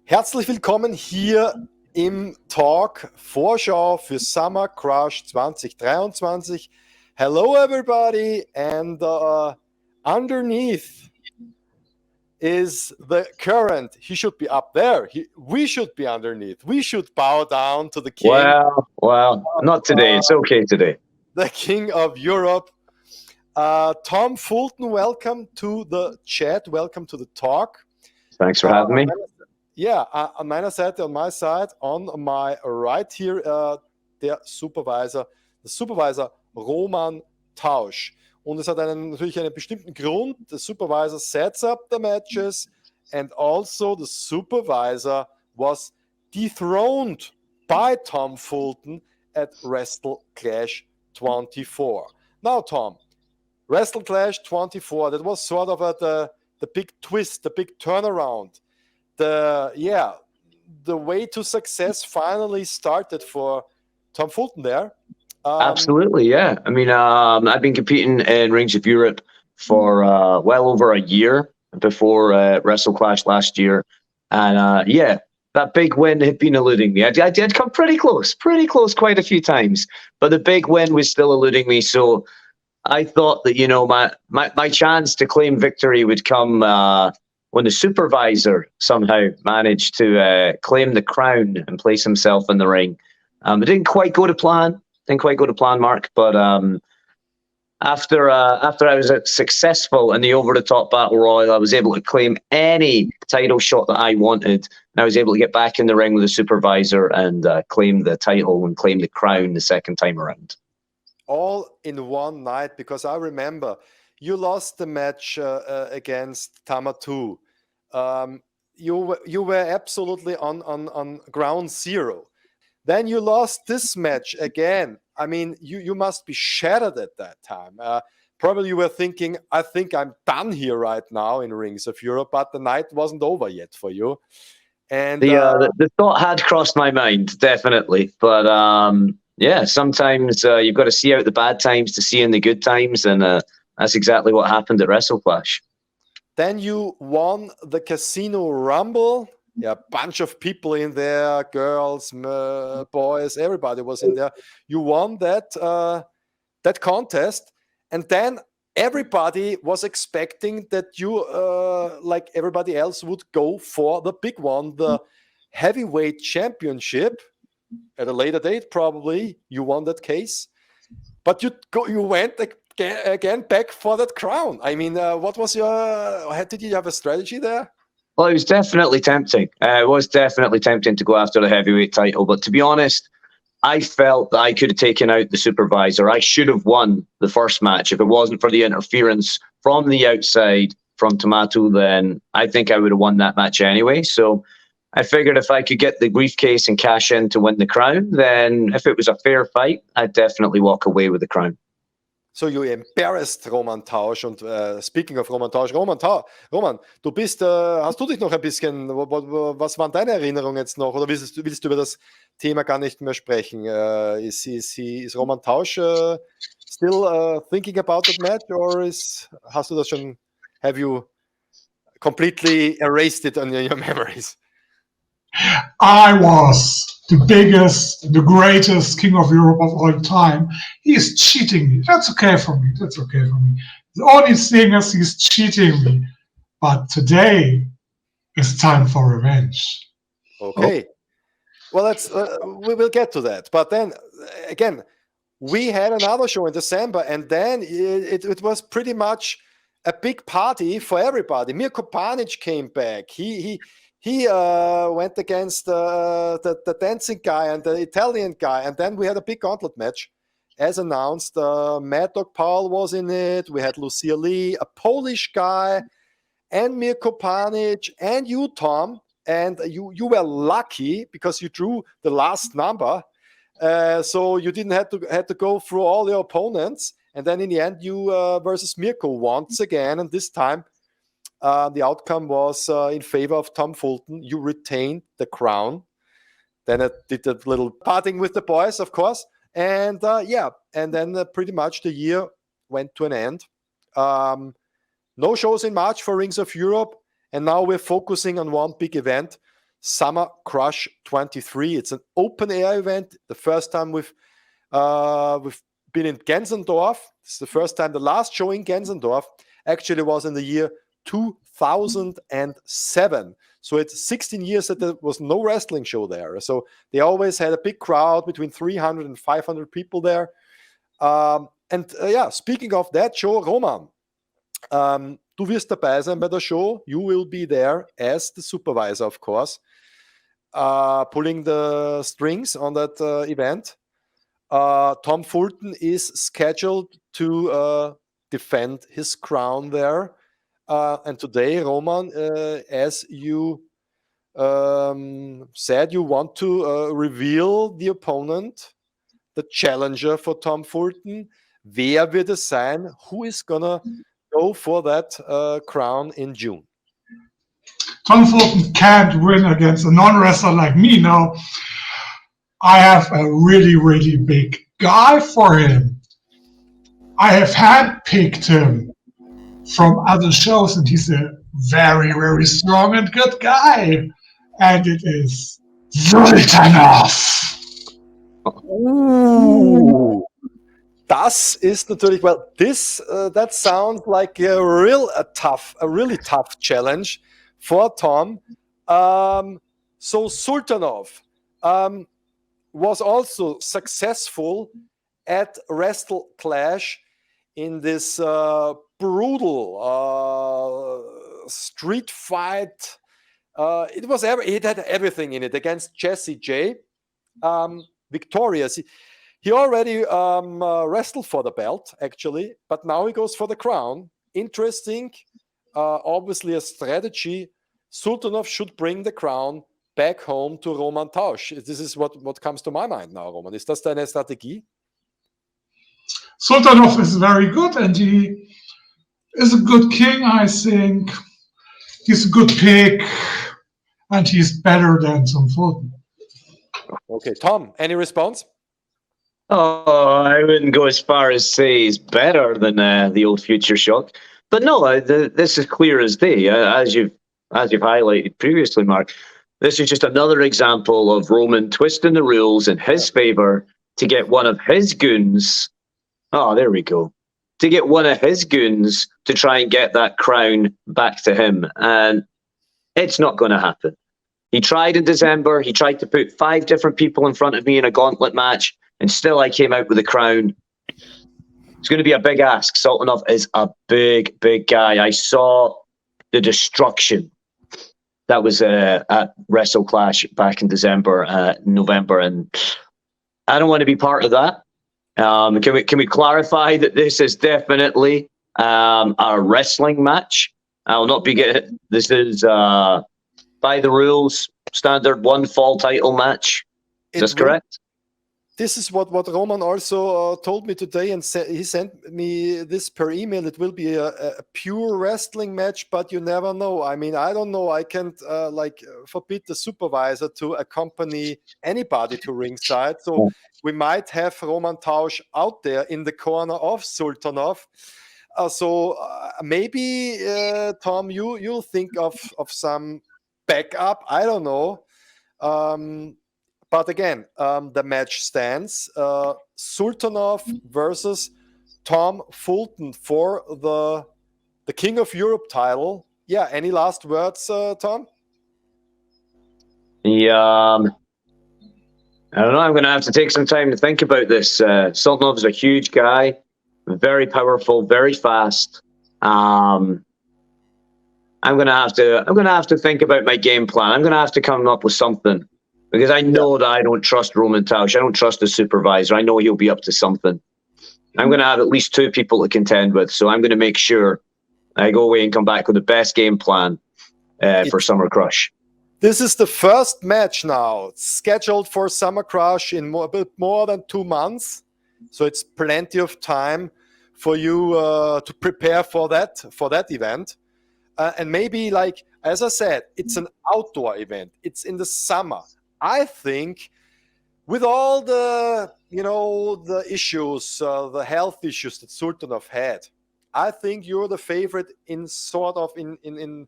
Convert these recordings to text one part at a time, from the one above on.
Herzlich willkommen hier im Talk Vorschau für Summer Crush 2023. Hello everybody, and underneath is the current. He should be up there. We should be underneath. We should bow down to the king. Well, not today. It's okay today. The king of Europe. Tum Fulton, welcome to the chat. Welcome to the talk. Thanks for having me. Yeah, on my side, on my right here, der Supervisor Roman Tausch. Und es hat natürlich einen bestimmten Grund. The supervisor sets up the matches, and also the supervisor was dethroned by Tum Fulton at WrestleClash 24. Now, Tom, WrestleClash 24, that was sort of the big twist, the big turnaround. The way to success finally started for Tum Fulton there. Absolutely, yeah. I mean, I've been competing in Rings of Europe for well over a year before WrestleClash last year. And that big win had been eluding me. I did come pretty close quite a few times. But the big win was still eluding me. So I thought that, my chance to claim victory would come when the supervisor somehow managed to claim the crown and place himself in the ring. It didn't quite go to plan. Mark. But after I was successful in the over-the-top battle royal, I was able to claim any title shot that I wanted. And I was able to get back in the ring with the supervisor and claim the title and claim the crown the second time around. All in one night, because I remember you lost the match against Dazu. You were absolutely on ground zero. Then you lost this match again. I mean, you must be shattered at that time. Probably you were thinking, I think I'm done here right now in Rings of Europe, but the night wasn't over yet for you. And the thought had crossed my mind, definitely. But sometimes you've got to see out the bad times to see in the good times, and that's exactly what happened at WrestleClash. Then you won the Casino Rumble. Yeah, a bunch of people in there, girls, boys, everybody was in there. You won that contest, and then everybody was expecting that you, like everybody else, would go for the big one, the heavyweight championship. At a later date, probably you won that case, but you went again back for that crown. I mean, what was did you have a strategy there? Well, it was definitely tempting. It was definitely tempting to go after the heavyweight title. But to be honest, I felt that I could have taken out the supervisor. I should have won the first match. If it wasn't for the interference from the outside from Tomato, then I think I would have won that match anyway. So I figured if I could get the briefcase and cash in to win the crown, then if it was a fair fight, I'd definitely walk away with the crown. So you embarrassed Roman Tausch. Und speaking of Roman Tausch, Roman, du bist, hast du dich noch ein bisschen, was waren deine Erinnerungen jetzt noch? Oder willst du über das Thema gar nicht mehr sprechen? Is Roman Tausch still thinking about that match? Or hast du das schon, have you completely erased it on your memories? I was the biggest, the greatest king of Europe of all time. He is cheating me. That's okay for me. The only thing is he's cheating me. But today is time for revenge. Okay. Well, we will get to that. But then again, we had another show in December, and then it was pretty much a big party for everybody. Mirko Panic came back. He went against the dancing guy and the Italian guy, and then we had a big gauntlet match. As announced, Mad Dog Paul was in it. We had Lucia Lee, a Polish guy, and Mirko Panic, and you, Tom. And you were lucky because you drew the last number, so you didn't have to go through all your opponents. And then in the end, you versus Mirko once again, and this time. The outcome was in favor of Tum Fulton. You retained the crown. Then I did a little parting with the boys, of course. And and then pretty much the year went to an end. No shows in March for Rings of Europe. And now we're focusing on one big event. Summer Crush 23. It's an open air event. The first time we've been in Gensendorf. It's the first time. The last show in Gensendorf actually was in the year 2007. So it's 16 years that there was no wrestling show there. So they always had a big crowd, between 300 and 500 people there. Speaking of that show, Roman, du wirst dabei sein bei der Show. You will be there as the supervisor, of course, pulling the strings on that event. Tum Fulton is scheduled to defend his crown there. And today, Roman, as you said, you want to reveal the opponent, the challenger for Tum Fulton. Wer wird es sein? Who is gonna go for that crown in June? Tum Fulton can't win against a non-wrestler like me. No, I have a really, really big guy for him. I have handpicked him from other shows, and he's a very, very strong and good guy. And it is Sultanov. Ooh. Das ist natürlich, well, this that sounds like a really tough challenge for Tom. So Sultanov was also successful at WrestleClash in this brutal street fight. It had everything in it against Jesse J. Victorious. He already wrestled for the belt, actually, but now he goes for the crown. Interesting. Obviously a strategy. Sultanov should bring the crown back home to Roman Tausch. This is what comes to my mind now, Roman. Ist das deine Strategie? Sultanov is very good, and he is a good king, I think. He's a good pick, and he's better than Tum Fulton. Okay, Tom, any response? Oh, I wouldn't go as far as say he's better than the old Future Shock, but no, this is clear as day, as you've highlighted previously, Mark. This is just another example of Roman twisting the rules in his favor to get one of his goons. Oh, there we go. To get one of his goons to try and get that crown back to him, and it's not going to happen. He tried in December. He tried to put 5 different people in front of me in a gauntlet match, and still I came out with the crown. It's going to be a big ask. Sultanov is a big, big guy. I saw the destruction that was at WrestleClash back in November, and I don't want to be part of that. Can we clarify that this is definitely a wrestling match? I will not be getting. This is by the rules, standard 1 fall title match. Is this correct? This is what Roman also told me today, and he sent me this per email. It will be a pure wrestling match, but you never know. I mean, I don't know. I can't forbid the supervisor to accompany anybody to ringside. So we might have Roman Tausch out there in the corner of Sultanov. Maybe, Tom, you'll think of some backup. I don't know. But again, the match stands. Sultanov versus Tum Fulton for the King of Europe title. Yeah, any last words, Tom? Yeah, I don't know. I'm going to have to take some time to think about this. Sultanov's a huge guy, very powerful, very fast. I'm going to have to think about my game plan. I'm going to have to come up with something. Because I know that I don't trust Roman Tausch. I don't trust the supervisor. I know he'll be up to something. I'm going to have at least 2 people to contend with. So I'm going to make sure I go away and come back with the best game plan for Summer Crush. This is the first match now scheduled for Summer Crush in a bit more than 2 months. So it's plenty of time for you to prepare for that event. And maybe, like, as I said, it's an outdoor event. It's in the summer. I think with all the, the issues, the health issues that Sultanov had, I think you're the favorite in the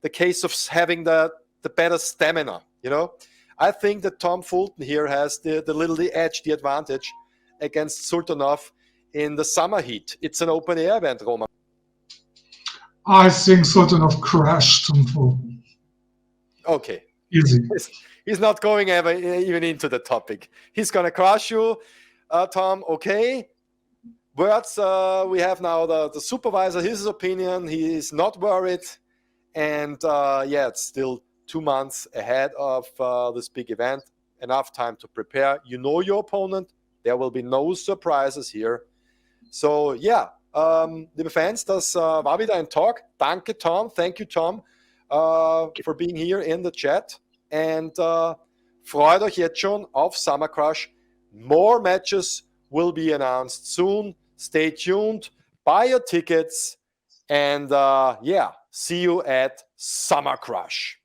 case of having the better stamina You know, I think that Tum Fulton here has the edge, the advantage against Sultanov in the summer heat. It's an open air event, Roman. I think Sultanov crashed Tum Fulton. Okay. Easy. He's not going ever even into the topic. He's going to crush you, Tom. Okay. Words, we have now the supervisor, his opinion. He is not worried. And it's still 2 months ahead of this big event. Enough time to prepare. You know your opponent. There will be no surprises here. So, liebe Fans, das war wieder ein Talk. Danke, Tom. Thank you, Tom, for being here in the chat. And freut euch jetzt schon auf Summer Crush. More matches will be announced soon. Stay tuned. Buy your tickets. And see you at Summer Crush.